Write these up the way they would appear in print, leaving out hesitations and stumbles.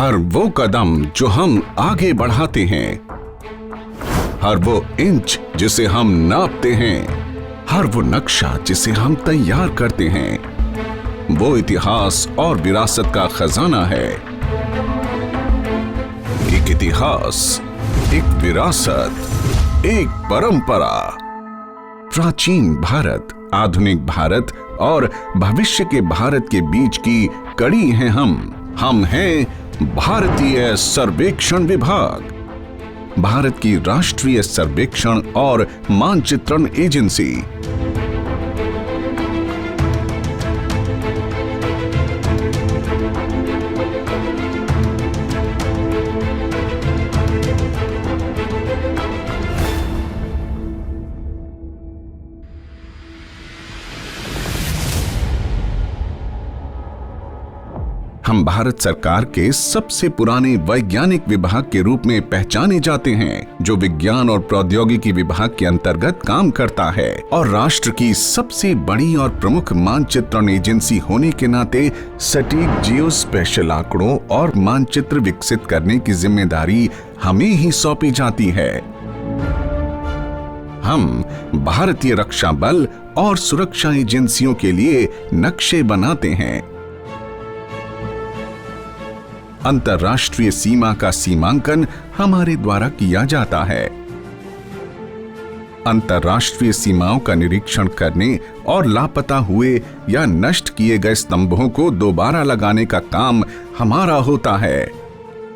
हर वो कदम जो हम आगे बढ़ाते हैं, हर वो इंच जिसे हम नापते हैं, हर वो नक्शा जिसे हम तैयार करते हैं, वो इतिहास और विरासत का खजाना है। एक इतिहास, एक विरासत, एक परंपरा। प्राचीन भारत, आधुनिक भारत और भविष्य के भारत के बीच की कड़ी हैं हम हैं भारतीय सर्वेक्षण विभाग, भारत की राष्ट्रीय सर्वेक्षण और मानचित्रण एजेंसी। हम भारत सरकार के सबसे पुराने वैज्ञानिक विभाग के रूप में पहचाने जाते हैं, जो विज्ञान और प्रौद्योगिकी विभाग के अंतर्गत काम करता है और राष्ट्र की सबसे बड़ी और प्रमुख मानचित्रण एजेंसी होने के नाते सटीक जियो स्पेशल आंकड़ों और मानचित्र विकसित करने की जिम्मेदारी हमें ही सौंपी जाती है। हम भारतीय रक्षा बल और सुरक्षा एजेंसियों के लिए नक्शे बनाते हैं। अंतर्राष्ट्रीय सीमा का सीमांकन हमारे द्वारा किया जाता है। अंतर्राष्ट्रीय सीमाओं का निरीक्षण करने और लापता हुए या नष्ट किए गए स्तंभों को दोबारा लगाने का काम हमारा होता है।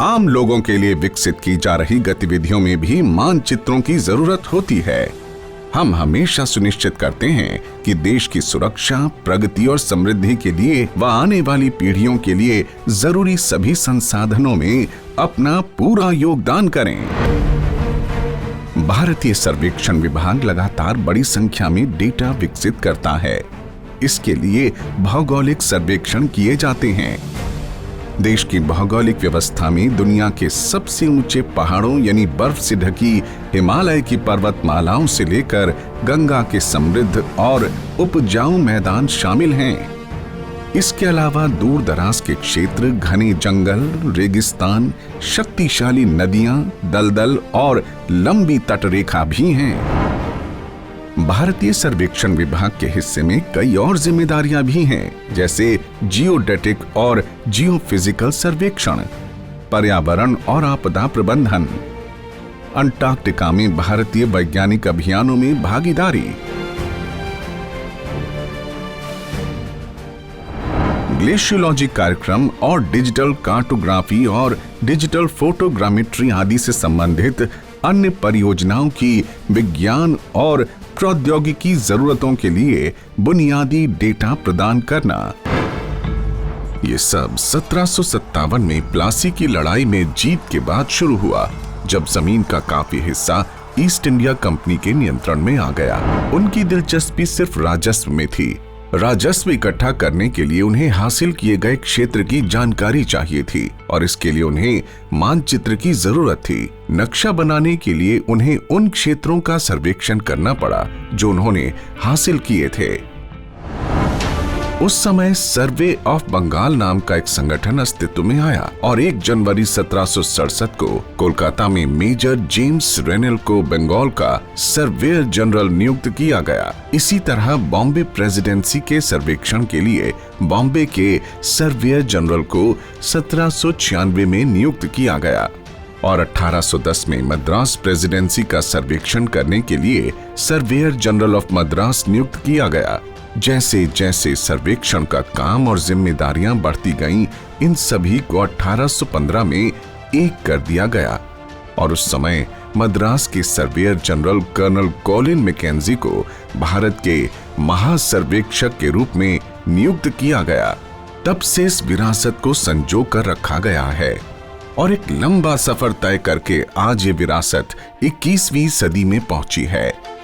आम लोगों के लिए विकसित की जा रही गतिविधियों में भी मानचित्रों की जरूरत होती है। हम हमेशा सुनिश्चित करते हैं कि देश की सुरक्षा, प्रगति और समृद्धि के लिए व आने वाली पीढ़ियों के लिए जरूरी सभी संसाधनों में अपना पूरा योगदान करें। भारतीय सर्वेक्षण विभाग लगातार बड़ी संख्या में डेटा विकसित करता है। इसके लिए भौगोलिक सर्वेक्षण किए जाते हैं। देश की भौगोलिक व्यवस्था में दुनिया के सबसे ऊंचे पहाड़ों यानी बर्फ से ढकी हिमालय की पर्वतमालाओं से लेकर गंगा के समृद्ध और उपजाऊ मैदान शामिल हैं। इसके अलावा दूर दराज के क्षेत्र, घने जंगल, रेगिस्तान, शक्तिशाली नदियां, दलदल और लंबी तटरेखा भी हैं। भारतीय सर्वेक्षण विभाग के हिस्से में कई और जिम्मेदारियां भी हैं, जैसे जियोडेटिक और जियोफिजिकल सर्वेक्षण, पर्यावरण और आपदा प्रबंधन, अंटार्कटिका में भारतीय वैज्ञानिक अभियानों में भागीदारी, ग्लेशियोलॉजी कार्यक्रम और डिजिटल कार्टोग्राफी और डिजिटल फोटोग्रामेट्री आदि से संबंधित अन्य परियोजनाओं की विज्ञान और प्रौद्योगिकी जरूरतों के लिए बुनियादी डेटा प्रदान करना। ये सब 1757 में प्लासी की लड़ाई में जीत के बाद शुरू हुआ, जब जमीन का काफी हिस्सा ईस्ट इंडिया कंपनी के नियंत्रण में आ गया। उनकी दिलचस्पी सिर्फ राजस्व में थी। राजस्व इकट्ठा करने के लिए उन्हें हासिल किए गए क्षेत्र की जानकारी चाहिए थी और इसके लिए उन्हें मानचित्र की जरूरत थी। नक्शा बनाने के लिए उन्हें उन क्षेत्रों का सर्वेक्षण करना पड़ा जो उन्होंने हासिल किए थे। उस समय सर्वे ऑफ बंगाल नाम का एक संगठन अस्तित्व में आया और 1 जनवरी 1767 को कोलकाता में मेजर जेम्स रेनेल को बंगाल का सर्वेयर जनरल नियुक्त किया गया। इसी तरह बॉम्बे प्रेसिडेंसी के सर्वेक्षण के लिए बॉम्बे के सर्वेयर जनरल को 1796 में नियुक्त किया गया और 1810 में मद्रास प्रेसिडेंसी का सर्वेक्षण करने के लिए सर्वेयर जनरल ऑफ मद्रास नियुक्त किया गया। जैसे जैसे सर्वेक्षण का काम और जिम्मेदारियां बढ़ती गईं, इन सभी को 1815 में एक कर दिया गया और उस समय मद्रास के surveyor general colonel Colin Mackenzie को भारत के महासर्वेक्षक के रूप में नियुक्त किया गया। तब से इस विरासत को संजो कर रखा गया है और एक लंबा सफर तय करके आज ये विरासत 21वीं सदी में पहुंची है।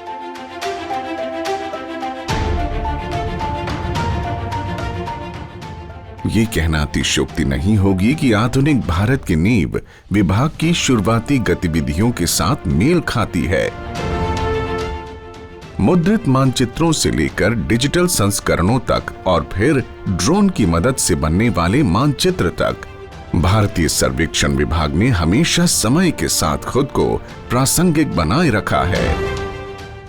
ये कहना अतिशयोक्ति नहीं होगी कि आधुनिक भारत की नींव विभाग की शुरुआती गतिविधियों के साथ मेल खाती है। मुद्रित मानचित्रों से लेकर डिजिटल संस्करणों तक और फिर ड्रोन की मदद से बनने वाले मानचित्र तक, भारतीय सर्वेक्षण विभाग ने हमेशा समय के साथ खुद को प्रासंगिक बनाए रखा है।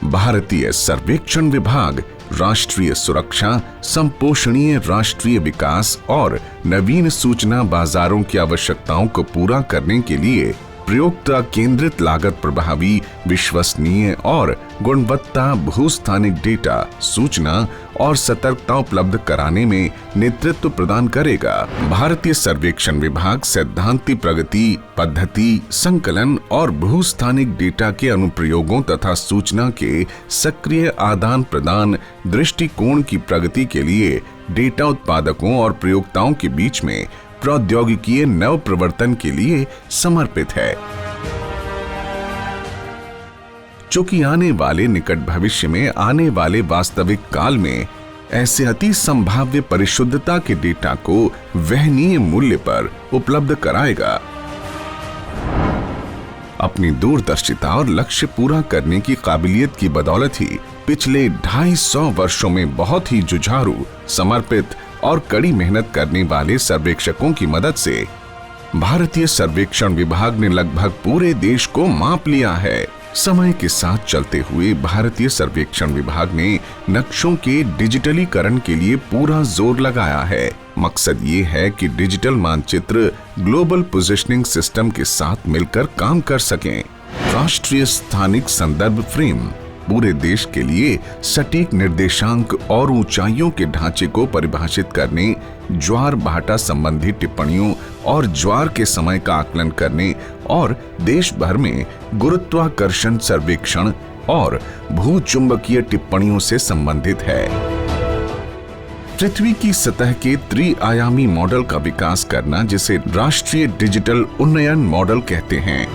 भारतीय सर्वेक्षण विभाग राष्ट्रीय सुरक्षा, संपोषणीय राष्ट्रीय विकास और नवीन सूचना बाजारों की आवश्यकताओं को पूरा करने के लिए प्रयोक्ता केंद्रित, लागत प्रभावी, विश्वसनीय और गुणवत्ता भूस्थानिक डेटा, सूचना और सतर्कता उपलब्ध कराने में नेतृत्व प्रदान करेगा। भारतीय सर्वेक्षण विभाग सैद्धांतिक प्रगति, पद्धति, संकलन और भूस्थानिक डेटा के अनुप्रयोगों तथा सूचना के सक्रिय आदान प्रदान दृष्टिकोण की प्रगति के लिए डेटा उत्पादकों और प्रयोक्ताओं के बीच में प्रौद्योगिकीय नव प्रवर्तन के लिए समर्पित है। चूंकि आने वाले निकट भविष्य में आने वाले वास्तविक काल में ऐसे अति संभाव्य परिशुद्धता के डेटा को वहनीय मूल्य पर उपलब्ध कराएगा। अपनी दूरदर्शिता और लक्ष्य पूरा करने की काबिलियत की बदौलत ही पिछले 250 वर्षों में बहुत ही जुझारू, समर्पित और कड़ी मेहनत करने वाले सर्वेक्षकों की मदद से भारतीय सर्वेक्षण विभाग ने लगभग पूरे देश को माप लिया है। समय के साथ चलते हुए भारतीय सर्वेक्षण विभाग ने नक्शों के डिजिटलीकरण के लिए पूरा जोर लगाया है। मकसद ये है कि डिजिटल मानचित्र ग्लोबल पोजिशनिंग सिस्टम के साथ मिलकर काम कर सकें। राष्ट्रीय स्थानिक संदर्भ फ्रेम पूरे देश के लिए सटीक निर्देशांक और ऊंचाइयों के ढांचे को परिभाषित करने, ज्वार भाटा संबंधी टिप्पणियों और ज्वार के समय का आकलन करने और देश भर में गुरुत्वाकर्षण सर्वेक्षण और भूचुंबकीय टिप्पणियों से संबंधित है। पृथ्वी की सतह के त्रिआयामी मॉडल का विकास करना, जिसे राष्ट्रीय डिजिटल उन्नयन मॉडल कहते हैं।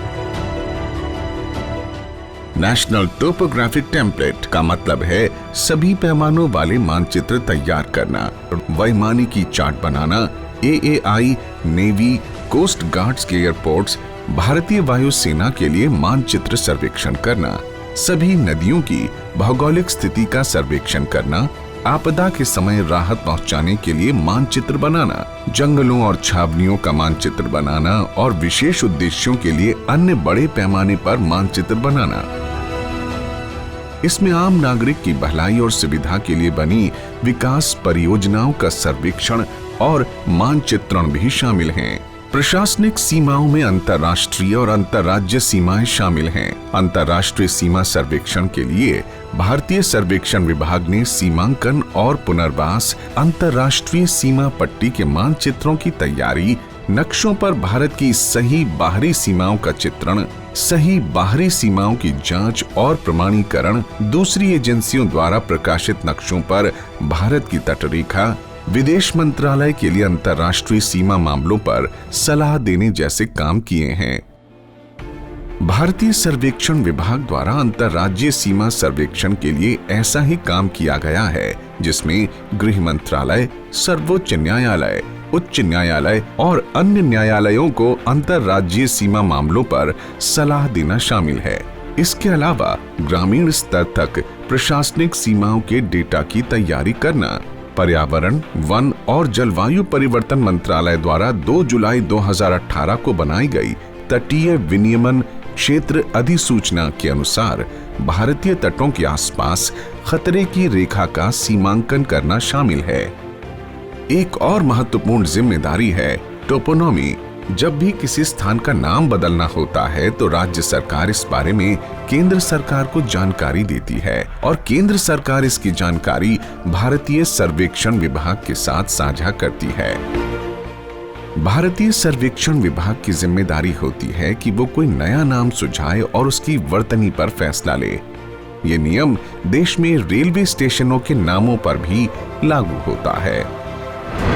नेशनल टोपोग्राफिक टेम्पलेट का मतलब है सभी पैमानों वाले मानचित्र तैयार करना, वैमानिकी चार्ट बनाना, AAI, नेवी, कोस्ट गार्ड्स के एयरपोर्ट्स, भारतीय वायुसेना के लिए मानचित्र सर्वेक्षण करना, सभी नदियों की भौगोलिक स्थिति का सर्वेक्षण करना, आपदा के समय राहत पहुंचाने के लिए मानचित्र बनाना, जंगलों और छावनियों का मानचित्र बनाना और विशेष उद्देश्यों के लिए अन्य बड़े पैमाने पर मानचित्र बनाना। इसमें आम नागरिक की भलाई और सुविधा के लिए बनी विकास परियोजनाओं का सर्वेक्षण और मानचित्रण भी शामिल हैं। प्रशासनिक सीमाओं में अंतर्राष्ट्रीय और अंतर्राज्य सीमाएं शामिल हैं। अंतर्राष्ट्रीय सीमा सर्वेक्षण के लिए भारतीय सर्वेक्षण विभाग ने सीमांकन और पुनर्वास, अंतर्राष्ट्रीय सीमा पट्टी के मानचित्रों की तैयारी, नक्शों पर भारत की सही बाहरी सीमाओं का चित्रण, सही बाहरी सीमाओं की जांच और प्रमाणीकरण, दूसरी एजेंसियों द्वारा प्रकाशित नक्शों पर भारत की तटरेखा, विदेश मंत्रालय के लिए अंतर्राष्ट्रीय सीमा मामलों पर सलाह देने जैसे काम किए हैं। भारतीय सर्वेक्षण विभाग द्वारा अंतर्राज्यीय सीमा सर्वेक्षण के लिए ऐसा ही काम किया गया है, जिसमें गृह मंत्रालय, सर्वोच्च न्यायालय, उच्च न्यायालय और अन्य न्यायालयों को अंतर्राज्यीय सीमा मामलों पर सलाह देना शामिल है। इसके अलावा ग्रामीण स्तर तक प्रशासनिक सीमाओं के डेटा की तैयारी करना, पर्यावरण, वन और जलवायु परिवर्तन मंत्रालय द्वारा 2 जुलाई 2018 को बनाई गई तटीय विनियमन क्षेत्र अधिसूचना के अनुसार भारतीय तटों के आसपास खतरे की रेखा का सीमांकन करना शामिल है। एक और महत्वपूर्ण जिम्मेदारी है टोपोनॉमी। जब भी किसी स्थान का नाम बदलना होता है तो राज्य सरकार इस बारे में केंद्र सरकार को जानकारी देती है और केंद्र सरकार इसकी जानकारी भारतीय सर्वेक्षण विभाग के साथ साझा करती है। भारतीय सर्वेक्षण विभाग की जिम्मेदारी होती है कि वो कोई नया नाम सुझाए और उसकी वर्तनी पर फैसला ले। ये नियम देश में रेलवे स्टेशनों के नामों पर भी लागू होता है।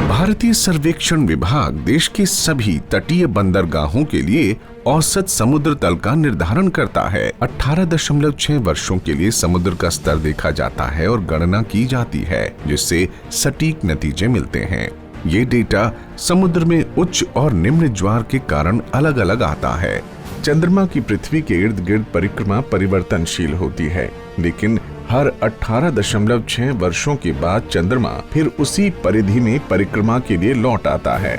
भारतीय सर्वेक्षण विभाग देश के सभी तटीय बंदरगाहों के लिए औसत समुद्र तल का निर्धारण करता है। 18.6 वर्षों के लिए समुद्र का स्तर देखा जाता है और गणना की जाती है, जिससे सटीक नतीजे मिलते हैं। ये डेटा समुद्र में उच्च और निम्न ज्वार के कारण अलग अलग आता है। चंद्रमा की पृथ्वी के इर्द गिर्द परिक्रमा परिवर्तनशील होती है, लेकिन हर 18.6 वर्षों के बाद चंद्रमा फिर उसी परिधि में परिक्रमा के लिए लौट आता है।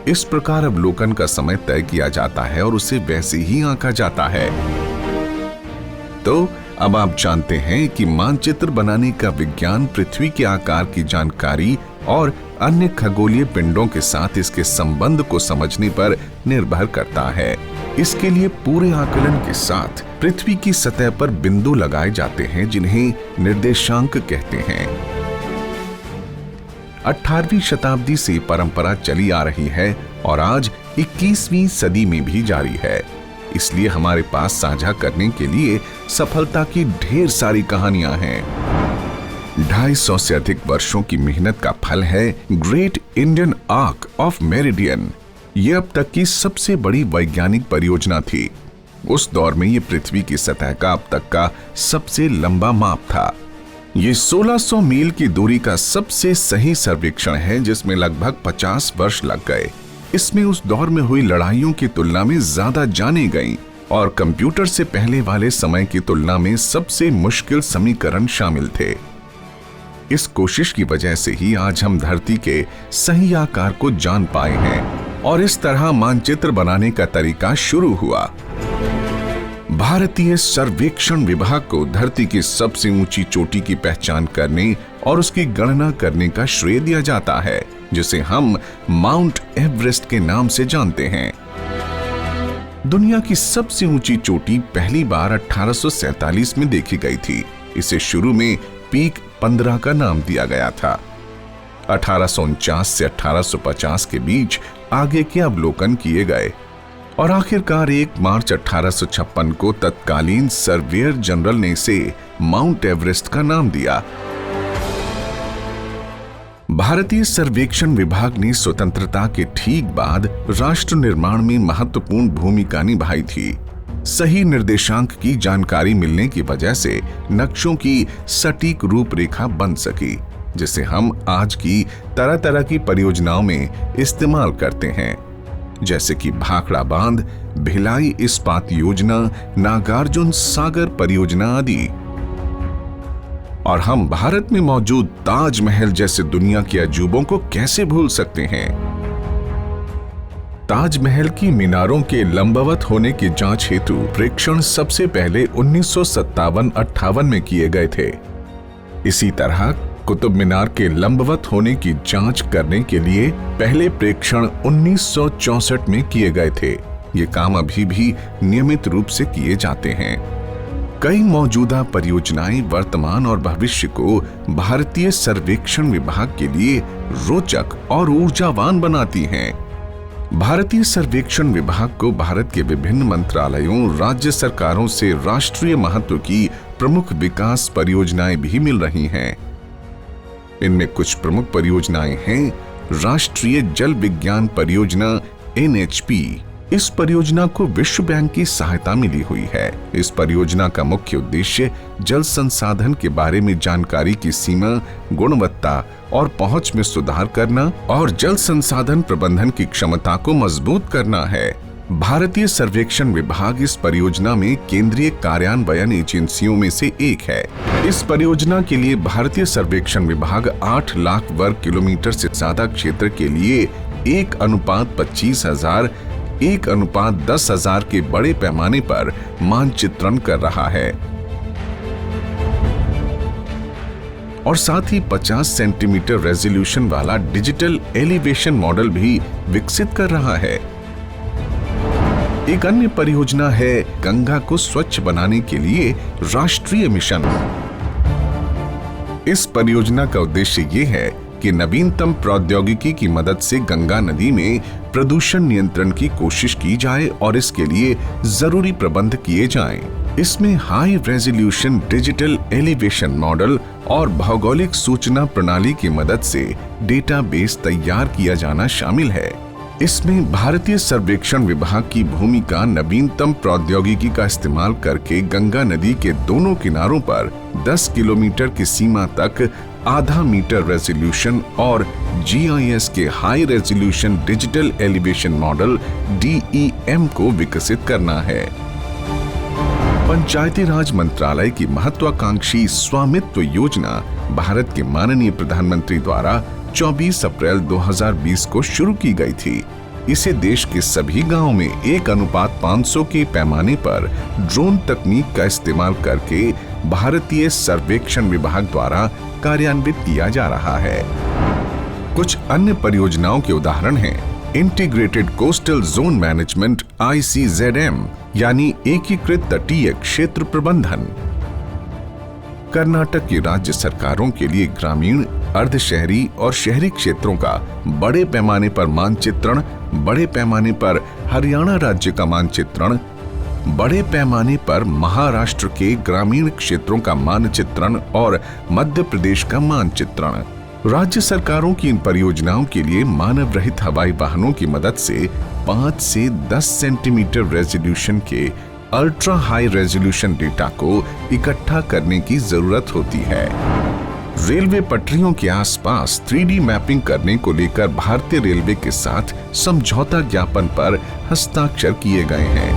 इस प्रकार अवलोकन का समय तय किया जाता है और उसे वैसे ही आंका जाता है। तो अब आप जानते हैं कि मानचित्र बनाने का विज्ञान पृथ्वी के आकार की जानकारी और अन्य खगोलीय पिंडों के साथ इसके संबंध को समझने पर निर्भर करता है। इसके लिए पूरे आकलन के साथ पृथ्वी की सतह पर बिंदु लगाए जाते हैं जिन्हें निर्देशांक कहते हैं। 18वीं शताब्दी से परंपरा चली आ रही है और आज 21वीं सदी में भी जारी है। इसलिए हमारे पास साझा करने के लिए सफलता की ढेर सारी कहानियां हैं। 250 से अधिक वर्षों की मेहनत का फल है great Indian arc of meridian. ये अब तक की सबसे बड़ी वैज्ञानिक परियोजना थी। उस दौर में ये पृथ्वी की सतह का अब तक का सबसे लंबा माप था। ये 1600 मील की दूरी का सबसे सही सर्वेक्षण है जिसमें लगभग 50 वर्ष लग गए। इसमें उस दौर में हुई लड़ाइयों की तुलना में ज्यादा जानी गई और कंप्यूटर से पहले वाले समय की तुलना में सबसे मुश्किल समीकरण शामिल थे। इस कोशिश की वजह से ही आज हम धरती के सही आकार को जान पाए हैं और इस तरह मानचित्र बनाने का तरीका शुरू हुआ। भारतीय सर्वेक्षण विभाग को धरती की सबसे ऊंची चोटी की पहचान करने और उसकी गणना करने का श्रेय दिया जाता है, जिसे हम माउंट एवरेस्ट के नाम से जानते हैं। दुनिया की सबसे ऊंची चोटी पहली बार 1847 में देखी गई थी। इसे शुरू में पीक 15 का नाम दिया गया था। 1849 से 1850 के बीच आगे के अवलोकन किए गए और आखिरकार 1 मार्च 1856 को तत्कालीन सर्वेयर जनरल ने इसे माउंट एवरेस्ट का नाम दिया। भारतीय सर्वेक्षण विभाग ने स्वतंत्रता के ठीक बाद राष्ट्र निर्माण में महत्वपूर्ण भूमिका निभाई थी। सही निर्देशांक की जानकारी मिलने की वजह से नक्शों की सटीक रूपरेखा बन सकी, जिसे हम आज की तरह तरह की परियोजनाओं में इस्तेमाल करते हैं, जैसे कि भाखड़ा बांध, भिलाई इस्पात योजना, नागार्जुन सागर परियोजना आदि। और हम भारत में मौजूद ताजमहल जैसे दुनिया के अजूबों को कैसे भूल सकते हैं। ताजमहल की मीनारों के लंबवत होने की जांच हेतु प्रेक्षण सबसे पहले 1957-58 में किए गए थे। इसी तरह कुतुब मीनार के लंबवत होने की जांच करने के लिए पहले प्रेक्षण 1964 में किए गए थे। ये काम अभी भी नियमित रूप से किए जाते हैं। कई मौजूदा परियोजनाएं वर्तमान और भविष्य को भारतीय सर्वेक्षण विभाग के लिए रोचक और ऊर्जावान बनाती हैं। भारतीय सर्वेक्षण विभाग को भारत के विभिन्न मंत्रालयों, राज्य सरकारों से राष्ट्रीय महत्व की प्रमुख विकास परियोजनाएं भी मिल रही हैं। इनमें कुछ प्रमुख परियोजनाएं हैं राष्ट्रीय जल विज्ञान परियोजना NHP। इस परियोजना को विश्व बैंक की सहायता मिली हुई है। इस परियोजना का मुख्य उद्देश्य जल संसाधन के बारे में जानकारी की सीमा, गुणवत्ता और पहुंच में सुधार करना और जल संसाधन प्रबंधन की क्षमता को मजबूत करना है। भारतीय सर्वेक्षण विभाग इस परियोजना में केंद्रीय कार्यान्वयन एजेंसियों में से एक है। इस परियोजना के लिए भारतीय सर्वेक्षण विभाग 8 लाख वर्ग किलोमीटर से ज्यादा क्षेत्र के लिए 1:25,000, 1:10,000 के बड़े पैमाने पर मानचित्रण कर रहा है और साथ ही 50 सेंटीमीटर रेजोल्यूशन वाला डिजिटल एलिवेशन मॉडल भी विकसित कर रहा है। एक अन्य परियोजना है गंगा को स्वच्छ बनाने के लिए राष्ट्रीय मिशन। इस परियोजना का उद्देश्य ये है कि नवीनतम प्रौद्योगिकी की मदद से गंगा नदी में प्रदूषण नियंत्रण की कोशिश की जाए और इसके लिए जरूरी प्रबंध किए जाएं। इसमें high resolution digital elevation model और भौगोलिक सूचना प्रणाली की मदद से डेटाबेस तैयार किया जाना शामिल है। इसमें भारतीय सर्वेक्षण विभाग की भूमिका नवीनतम प्रौद्योगिकी का इस्तेमाल करके गंगा नदी के दोनों किनारों पर 10 किलोमीटर की सीमा तक आधा मीटर रेजोल्यूशन और GIS के high resolution digital elevation model DEM को विकसित करना है। पंचायती राज मंत्रालय की महत्वाकांक्षी स्वामित्व योजना भारत के माननीय प्रधानमंत्री द्वारा 24 अप्रैल 2020 को शुरू की गई थी। इसे देश के सभी गांवों में 1:500 के पैमाने पर ड्रोन तकनीक का इस्तेमाल करके भारतीय सर्वेक्षण विभाग द्वारा कार्यान्वित किया जा रहा है। कुछ अन्य परियोजनाओं के उदाहरण हैं integrated coastal zone management ICZM यानी एकीकृत तटीय क्षेत्र प्रबंधन। कर्नाटक की राज्य सरकारों के लिए ग्रामीण, अर्धशहरी और शहरी क्षेत्रों का बड़े पैमाने पर मानचित्रण, बड़े पैमाने पर हरियाणा राज्य का मानचित्रण, बड़े पैमाने पर महाराष्ट्र के ग्रामीण क्षेत्रों का मानचित्रण और मध्य प्रदेश का मानचित्रण। राज्य सरकारों की इन परियोजनाओं के लिए मानव रहित हवाई वाहनों की मदद से 5 से 10 सेंटीमीटर रेजोल्यूशन के अल्ट्रा हाई रेजोल्यूशन डेटा को इकट्ठा करने की जरूरत होती है। रेलवे पटरियों के आसपास 3D मैपिंग करने को लेकर भारतीय रेलवे के साथ समझौता ज्ञापन पर हस्ताक्षर किए गए हैं।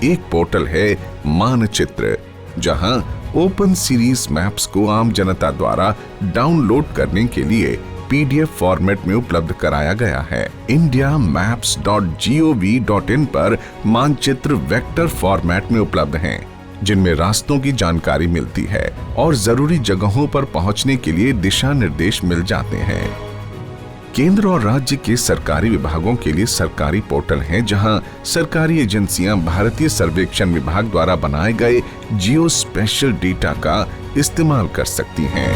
एक पोर्टल है मानचित्र, जहां ओपन सीरीज मैप्स को आम जनता द्वारा डाउनलोड करने के लिए PDF फॉर्मेट में उपलब्ध कराया गया है। indiamaps.gov.in पर मानचित्र वेक्टर फॉर्मेट में उपलब्ध हैं, जिनमें रास्तों की जानकारी मिलती है और जरूरी जगहों पर पहुंचने के लिए दिशा निर्देश मिल जाते हैं। केंद्र और राज्य के सरकारी विभागों के लिए सरकारी पोर्टल हैं, जहां सरकारी एजेंसियां भारतीय सर्वेक्षण विभाग द्वारा बनाए गए जियो स्पेशल डेटा का इस्तेमाल कर सकती हैं।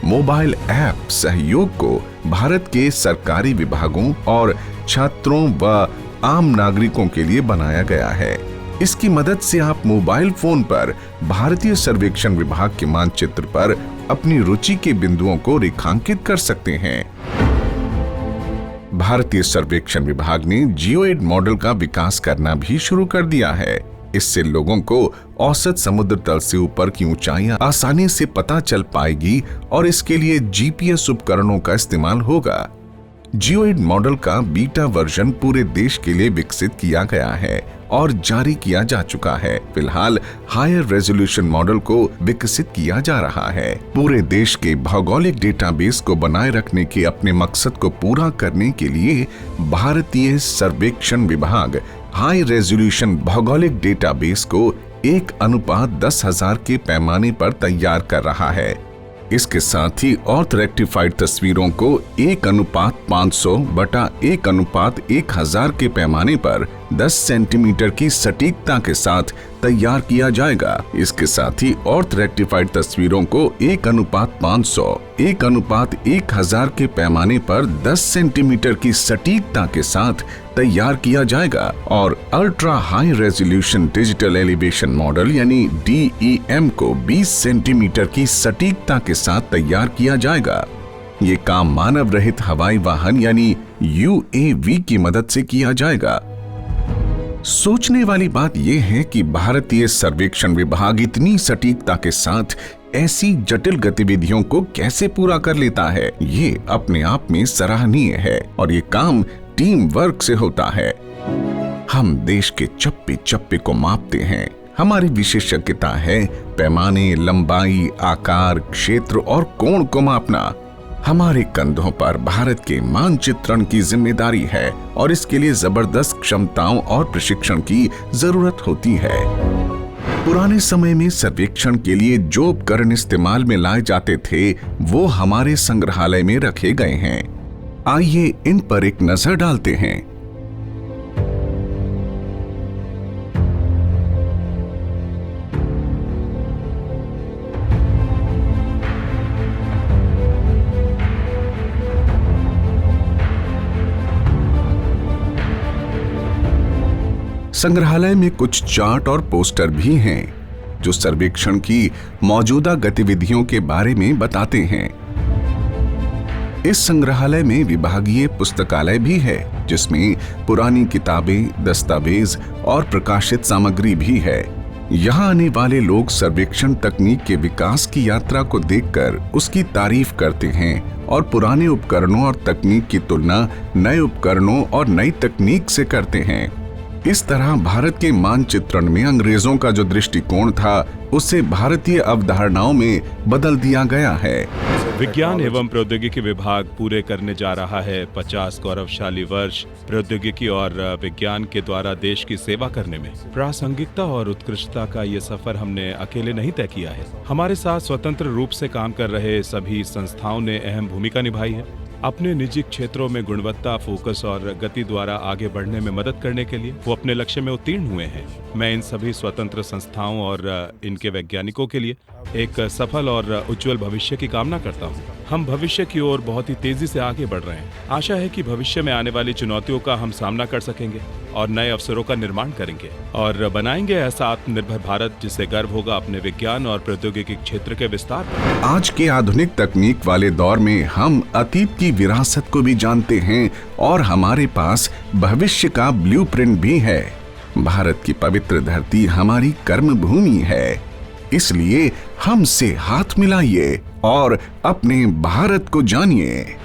मोबाइल ऐप सहयोग को भारत के सरकारी विभागों और छात्रों व आम नागरिकों के लिए बनाया गया है। इसकी मदद से आप मोबाइल फोन पर भारतीय सर्वेक्षण विभाग के मानचित्र पर अपनी रुचि के बिंदुओं को रेखांकित कर सकते हैं। भारतीय सर्वेक्षण विभाग ने जियोइड मॉडल का विकास करना भी शुरू कर दिया है। इससे लोगों को औसत समुद्र तल से ऊपर की ऊंचाइयां आसानी से पता चल पाएगी और इसके लिए GPS उपकरणों का इस्तेमाल होगा। जियोइड मॉडल का बीटा वर्जन पूरे देश के लिए विकसित किया गया है और जारी किया जा चुका है। फिलहाल हायर रेजोल्यूशन मॉडल को विकसित किया जा रहा है। पूरे देश के भौगोलिक डेटाबेस को बनाए रखने के अपने मकसद को पूरा करने के लिए भारतीय सर्वेक्षण विभाग हाई रेजोल्यूशन भौगोलिक डेटाबेस को 1:10,000 के पैमाने पर तैयार कर रहा है। इसके साथ ही ऑर्थ रेक्टिफाइड तस्वीरों को 1:500/1:1000 के पैमाने पर 10 सेंटीमीटर की सटीकता के साथ तैयार किया जाएगा। इसके साथ ही ऑर्थ रेक्टिफाइड तस्वीरों को 1:500/1:1000 के पैमाने पर 10 सेंटीमीटर की सटीकता के साथ तैयार किया जाएगा और ultra high resolution digital elevation model यानी DEM को 20 सेंटीमीटर की सटीकता के साथ तैयार किया जाएगा। ये काम मानव रहित हवाई वाहन यानी UAV की मदद से किया जाएगा। सोचने वाली बात यह है कि भारतीय सर्वेक्षण विभाग इतनी सटीकता के साथ ऐसी जटिल गतिविधियों को कैसे पूरा कर लेता है। ये अपने आप में सराहनीय है और ये काम टीम वर्क से होता है। हम देश के चप्पे चप्पे को मापते हैं। हमारी विशेषज्ञता है पैमाने, लंबाई, आकार, क्षेत्र और कोण को मापना। हमारे कंधों पर भारत के मानचित्रण की जिम्मेदारी है और इसके लिए जबरदस्त क्षमताओं और प्रशिक्षण की जरूरत होती है। पुराने समय में सर्वेक्षण के लिए जो उपकरण इस्तेमाल में लाए जाते थे वो हमारे संग्रहालय में रखे गए हैं। आइए इन पर एक नजर डालते हैं। संग्रहालय में कुछ चार्ट और पोस्टर भी हैं जो सर्वेक्षण की मौजूदा गतिविधियों के बारे में बताते हैं। इस संग्रहालय में विभागीय पुस्तकालय भी है जिसमें पुरानी किताबें, दस्तावेज और प्रकाशित सामग्री भी है। यहाँ आने वाले लोग सर्वेक्षण तकनीक के विकास की यात्रा को देखकर उसकी तारीफ करते हैं और पुराने उपकरणों और तकनीक की तुलना नए उपकरणों और नई तकनीक से करते हैं। इस तरह भारत के मानचित्रण में अंग्रेजों का जो दृष्टिकोण था उसे भारतीय अवधारणाओं में बदल दिया गया है। विज्ञान एवं प्रौद्योगिकी विभाग पूरे करने जा रहा है 50 गौरवशाली वर्ष प्रौद्योगिकी और विज्ञान के द्वारा देश की सेवा करने में। प्रासंगिकता और उत्कृष्टता का ये सफर हमने अकेले नहीं तय किया है। हमारे साथ स्वतंत्र रूप से काम कर रहे सभी संस्थाओं ने अहम भूमिका निभाई है। अपने निजी क्षेत्रों में गुणवत्ता, फोकस और गति द्वारा आगे बढ़ने में मदद करने के लिए वो अपने लक्ष्य में उत्तीर्ण हुए हैं। मैं इन सभी स्वतंत्र संस्थाओं और इनके वैज्ञानिकों के लिए एक सफल और उज्जवल भविष्य की कामना करता हूँ। हम भविष्य की ओर बहुत ही तेजी से आगे बढ़ रहे हैं। आशा है कि भविष्य में आने वाली चुनौतियों का हम सामना कर सकेंगे और नए अवसरों का निर्माण करेंगे और बनाएंगे ऐसा आत्मनिर्भर भारत जिसे गर्व होगा अपने विज्ञान और प्रौद्योगिकी क्षेत्र के विस्तार पर। आज के आधुनिक तकनीक वाले दौर में हम अतीत की विरासत को भी जानते हैं और हमारे पास भविष्य का ब्लूप्रिंट भी है। भारत की पवित्र धरती हमारी कर्म भूमि है, इसलिए हमसे हाथ मिलाइए और अपने भारत को जानिए।